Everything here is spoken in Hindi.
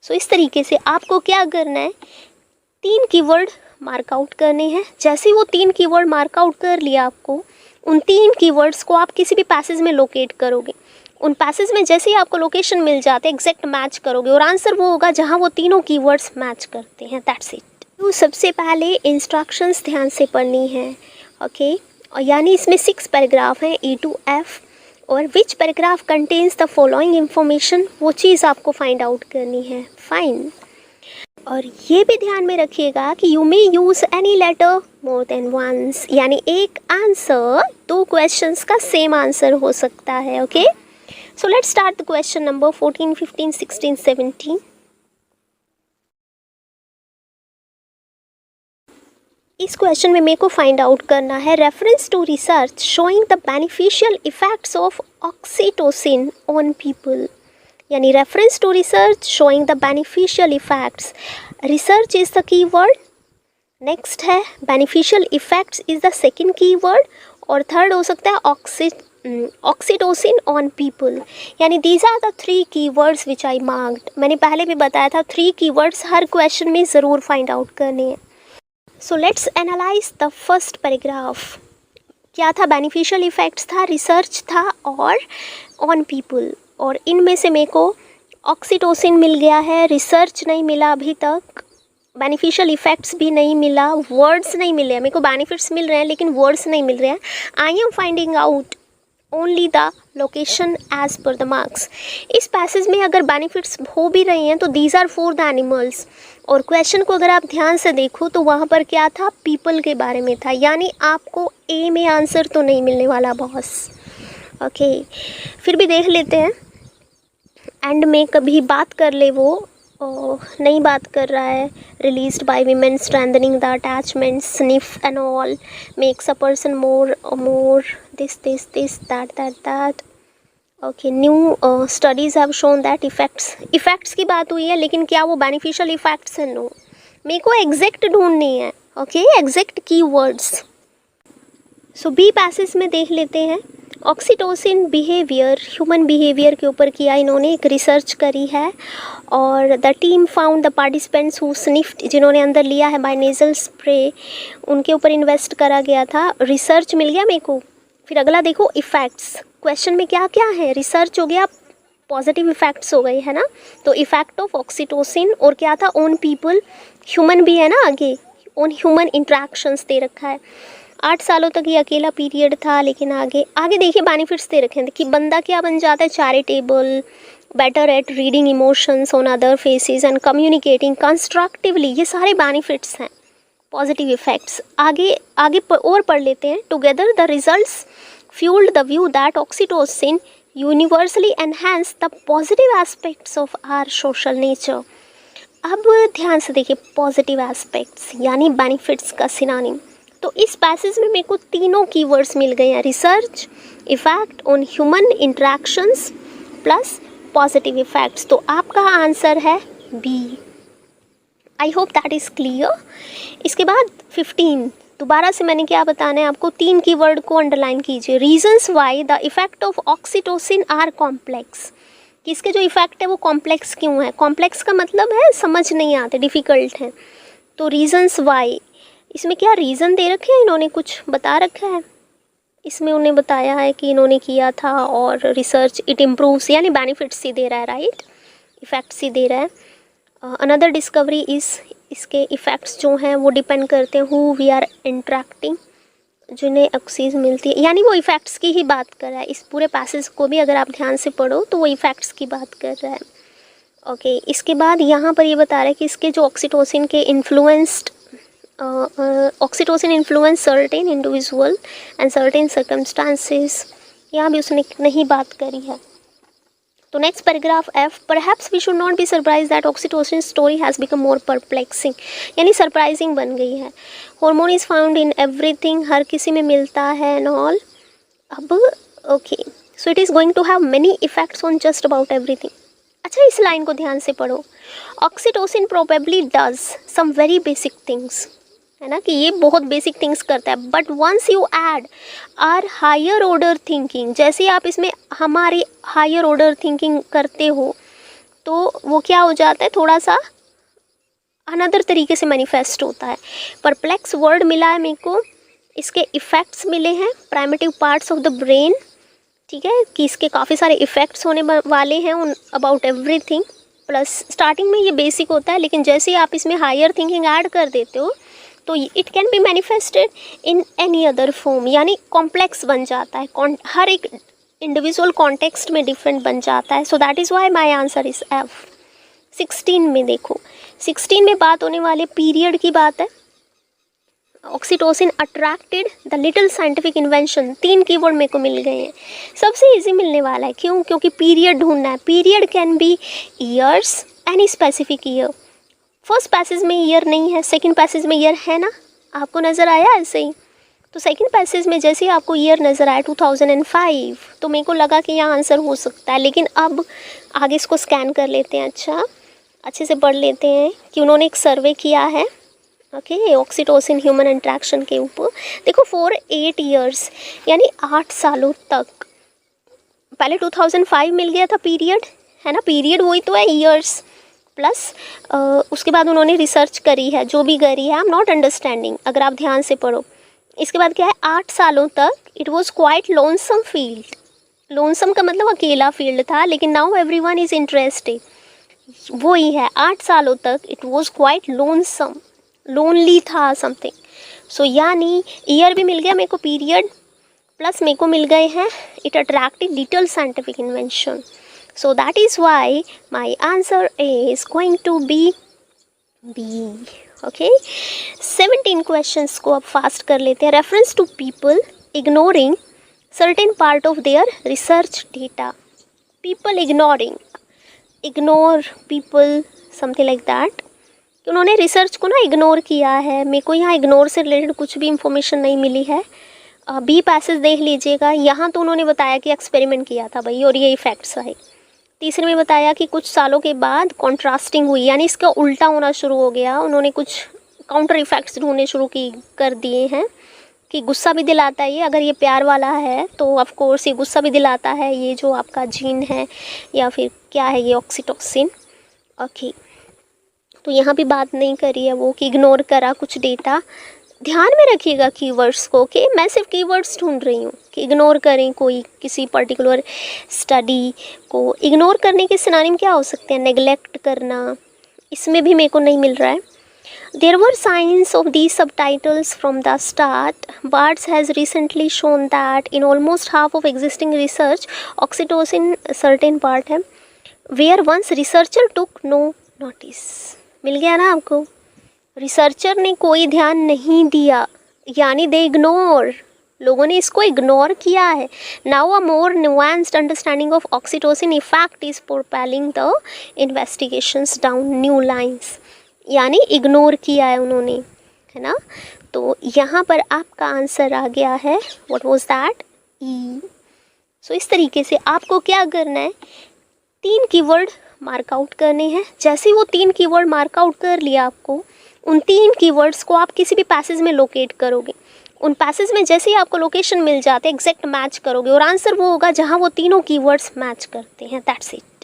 सो इस तरीके से आपको क्या करना है, 3 कीवर्ड मार्क आउट करने हैं। जैसे ही वो 3 कीवर्ड मार्क आउट कर लिया आपको, उन 3 कीवर्ड्स को आप किसी भी पैसेज में लोकेट करोगे। उन पैसेज में जैसे ही आपको लोकेशन मिल जाते हैं एग्जैक्ट मैच करोगे और आंसर वो होगा जहाँ वो तीनों कीवर्ड्स मैच करते हैं। That's it. तो सबसे पहले इंस्ट्रक्शंस ध्यान से पढ़नी है, ओके। और यानी इसमें 6 पैराग्राफ हैं E to F, और which paragraph contains the following information, वो चीज़ आपको फाइंड आउट करनी है। फाइन। और ये भी ध्यान में रखिएगा कि you may use any letter more than once, यानी एक आंसर 2 क्वेश्चंस का सेम आंसर हो सकता है, okay. So let's start the question number 14, 15, 16, 17। इस क्वेश्चन में मेरे को फाइंड आउट करना है reference to research showing the beneficial effects of oxytocin on people, यानी reference to research showing the beneficial effects. Research is the keyword, next है beneficial effects is the second keyword, और थर्ड हो सकता है ऑक्सीटोसिन ऑन पीपल, यानी these are the 3 keywords which I marked. मैंने पहले भी बताया था 3 कीवर्ड्स हर क्वेश्चन में ज़रूर फाइंड आउट करने हैं। So let's analyse the first paragraph. क्या था? बेनिफिशियल इफेक्ट्स था, रिसर्च था और ऑन पीपल, और इनमें से मेरे को ऑक्सीटोसिन मिल गया है, रिसर्च नहीं मिला अभी तक, बेनिफिशियल इफेक्ट्स भी नहीं मिला, वर्ड्स नहीं मिले हैं। मेरे को बेनिफिट्स मिल रहे हैं लेकिन वर्ड्स नहीं मिल रहे हैं। I am finding out only the location as per the marks. इस पैसेज में अगर बेनिफिट्स हो भी रही हैं तो these are for the animals, और क्वेश्चन को अगर आप ध्यान से देखो तो वहाँ पर क्या था? पीपल के बारे में था, यानी आपको ए में आंसर तो नहीं मिलने वाला बॉस, ओके। फिर भी देख लेते हैं, एंड में कभी बात कर ले वो नहीं बात कर रहा है। Released by women strengthening the attachment, sniff and all makes a person more this that. Okay, new studies have shown that effects की बात हुई है, लेकिन क्या वो बेनिफिशियल इफेक्ट्स है? नो। मेरे को एग्जैक्ट ढूंढनी है, ओके, एग्जैक्ट कीवर्ड्स। सो बी पैसेज में देख लेते हैं। ऑक्सीटोसिन बिहेवियर, ह्यूमन बिहेवियर के ऊपर किया इन्होंने, एक रिसर्च करी है, और the team found the participants who sniffed, जिन्होंने अंदर लिया है बाय नेजल स्प्रे, उनके ऊपर इन्वेस्ट करा गया था। रिसर्च मिल गया मेरे को। फिर अगला देखो इफ़ेक्ट्स। क्वेश्चन में क्या क्या है? रिसर्च हो गया, पॉजिटिव इफ़ेक्ट्स हो गए, है ना। तो इफ़ेक्ट ऑफ ऑक्सीटोसिन, और क्या था? ऑन पीपल, ह्यूमन भी है ना आगे, ऑन ह्यूमन इंट्रैक्शंस दे रखा है। 8 सालों तक ये अकेला पीरियड था, लेकिन आगे देखिए बेनिफिट्स दे रखे हैं कि बंदा क्या बन जाता है? Charitable, better at reading emotions on other faces and communicating constructively. ये सारे बेनिफिट्स हैं, पॉजिटिव इफेक्ट्स। आगे और पढ़ लेते हैं। Together the results fuelled the view that oxytocin universally enhance the positive aspects of our social nature. अब ध्यान से देखिए, पॉजिटिव एस्पेक्ट्स यानी बेनिफिट्स का सिनोनिम। तो इस पैसेज में मेरे को तीनों कीवर्ड्स मिल गए हैं, research, effect on human interactions plus positive effects. तो आपका आंसर है B. I hope that is clear. इसके बाद 15, दोबारा से मैंने क्या बताना है आपको, 3 कीवर्ड को अंडरलाइन कीजिए। Reasons why the effect of oxytocin are complex, कि इसके जो इफेक्ट है वो कॉम्प्लेक्स क्यों है? कॉम्प्लेक्स का मतलब है समझ नहीं आते, डिफ़िकल्ट है। तो रीजंस वाई, इसमें क्या रीज़न दे रखे हैं इन्होंने, कुछ बता रखा है इसमें। उन्हें बताया है कि इन्होंने किया था, और रिसर्च इट इम्प्रूव्स, यानी बेनिफिट्स ही दे रहा है, राइट, इफ़ेक्ट्स ही दे रहा है। अनदर डिस्कवरी इस, इसके इफ़ेक्ट्स जो हैं वो डिपेंड करते हैं हु वी आर इंट्रैक्टिंग, जिन्हें ऑक्सीजन मिलती है, यानी वो इफ़ेक्ट्स की ही बात कर रहा है। इस पूरे पैसेज को भी अगर आप ध्यान से पढ़ो तो वो इफ़ेक्ट्स की बात कर रहा है, ओके। इसके बाद यहाँ पर ये बता रहा है कि इसके जो ऑक्सीटोसिन के influenced oxytocin influence certain individual and certain circumstances, यहाँ भी उसने नहीं बात करी है। तो next paragraph F, perhaps we should not be surprise that oxytocin story has become more perplexing, यानी सरप्राइजिंग बन गई है। Hormone is found in everything, हर किसी में मिलता है एंड ऑल। अब okay, so it is going to have many effects on just about everything. अच्छा, इस लाइन को ध्यान से पढ़ो। Oxytocin probably does some very basic things, है ना, कि ये बहुत बेसिक थिंग्स करता है, but once you add our higher order thinking, जैसे आप इसमें हमारी हायर ऑर्डर थिंकिंग करते हो तो वो क्या हो जाता है, थोड़ा सा अनदर तरीके से मैनिफेस्ट होता है। परप्लेक्स वर्ड मिला है मेरे को, इसके इफ़ेक्ट्स मिले हैं, primitive parts of the brain, ठीक है, कि इसके काफ़ी सारे इफ़ेक्ट्स होने वाले हैं उन अबाउट एवरीथिंग। प्लस स्टार्टिंग में ये बेसिक होता है, लेकिन जैसे ही आप इसमें हायर थिंकिंग ऐड कर देते हो तो it can be manifested in any other form, यानी कॉम्प्लेक्स बन जाता है, हर एक इंडिविजुअल कॉन्टेक्स्ट में डिफरेंट बन जाता है। सो that is why my answer is F. 16 में देखो, 16 में बात होने वाले पीरियड की बात है। Oxytocin attracted the little scientific invention, 3 keyword मेरे को मिल गए हैं। सबसे इजी मिलने वाला है, क्यों? क्योंकि पीरियड ढूंढना है। Period can be years, any specific year. First passage में ईयर नहीं है, सेकंड पैसेज में ईयर है ना, आपको नज़र आया ऐसे ही। तो सेकंड पैसेज में जैसे ही आपको ईयर नज़र आया 2005, तो मेरे को लगा कि यहाँ आंसर हो सकता है। लेकिन अब आगे इसको स्कैन कर लेते हैं, अच्छे से पढ़ लेते हैं कि उन्होंने एक सर्वे किया है, ओके, ऑक्सीटोसिन ह्यूमन इंट्रैक्शन के ऊपर। देखो 4 8 ईयर्स, यानी 8 सालों तक। पहले 2005 मिल गया था पीरियड, है ना, पीरियड वही तो है, ईयर्स प्लस उसके बाद उन्होंने रिसर्च करी है, जो भी करी है, आई एम नॉट अंडरस्टैंडिंग, अगर आप ध्यान से पढ़ो। इसके बाद क्या है, 8 सालों तक it was quite lonesome field. Lonesome का मतलब अकेला फील्ड था, लेकिन नाउ एवरीवन इज़ इंटरेस्टेड, वही है, 8 सालों तक it was quite lonesome, lonely था समथिंग। सो यानी ईयर भी मिल गया मेरे को, पीरियड प्लस मेरे को मिल गए हैं it attracted little scientific invention. So that is why my answer is going to be B. Okay, 17 questions को अब फास्ट कर लेते हैं। Reference to people ignoring certain part of their research data. People ignoring, ignore people, something like that, कि उन्होंने रिसर्च को ना इग्नोर किया है। मेरे को यहाँ इग्नोर से रिलेटेड कुछ भी इंफॉर्मेशन नहीं मिली है। बी पैसेज देख लीजिएगा, यहाँ तो उन्होंने बताया कि एक्सपेरिमेंट किया था भाई और ये इफेक्ट्स आए। तीसरे में बताया कि कुछ सालों के बाद कॉन्ट्रास्टिंग हुई, यानी इसका उल्टा होना शुरू हो गया। उन्होंने कुछ काउंटर इफेक्ट्स ढूंढने शुरू कर दिए हैं कि गुस्सा भी दिलाता है ये, अगर ये प्यार वाला है तो ऑफ कोर्स ये गुस्सा भी दिलाता है, ये जो आपका जीन है या फिर क्या है ये ऑक्सीटोसिन। ओके, तो यहाँ भी बात नहीं करी है वो कि इग्नोर करा कुछ डेटा। ध्यान में रखिएगा कीवर्ड्स को, कि मैं सिर्फ कीवर्ड्स ढूंढ रही हूँ कि इग्नोर करें कोई किसी पर्टिकुलर स्टडी को। इग्नोर करने के सिनोनिम क्या हो सकते हैं? नेग्लेक्ट करना, इसमें भी मेरे को नहीं मिल रहा है। There were signs of these subtitles from the start. Bart's has recently shown that in almost half of existing research, oxytocin certain part है, where once researcher took no notice. मिल गया ना आपको? रिसर्चर ने कोई ध्यान नहीं दिया, यानी दे इग्नोर, लोगों ने इसको इग्नोर किया है। Now a more nuanced understanding of oxytocin effect is propelling the investigations down new lines, यानी इग्नोर किया है उन्होंने, है ना। तो यहाँ पर आपका आंसर आ गया है, व्हाट वाज दैट? ई। सो इस तरीके से आपको क्या करना है, 3 कीवर्ड मार्क आउट करने हैं। जैसे ही वो 3 कीवर्ड मार्क आउट कर लिया आपको, उन 3 कीवर्ड्स को आप किसी भी पैसेज में लोकेट करोगे। उन पैसेज में जैसे ही आपको लोकेशन मिल जाते हैं, एग्जैक्ट मैच करोगे और आंसर वो होगा जहाँ वो तीनों कीवर्ड्स मैच करते हैं। That's it.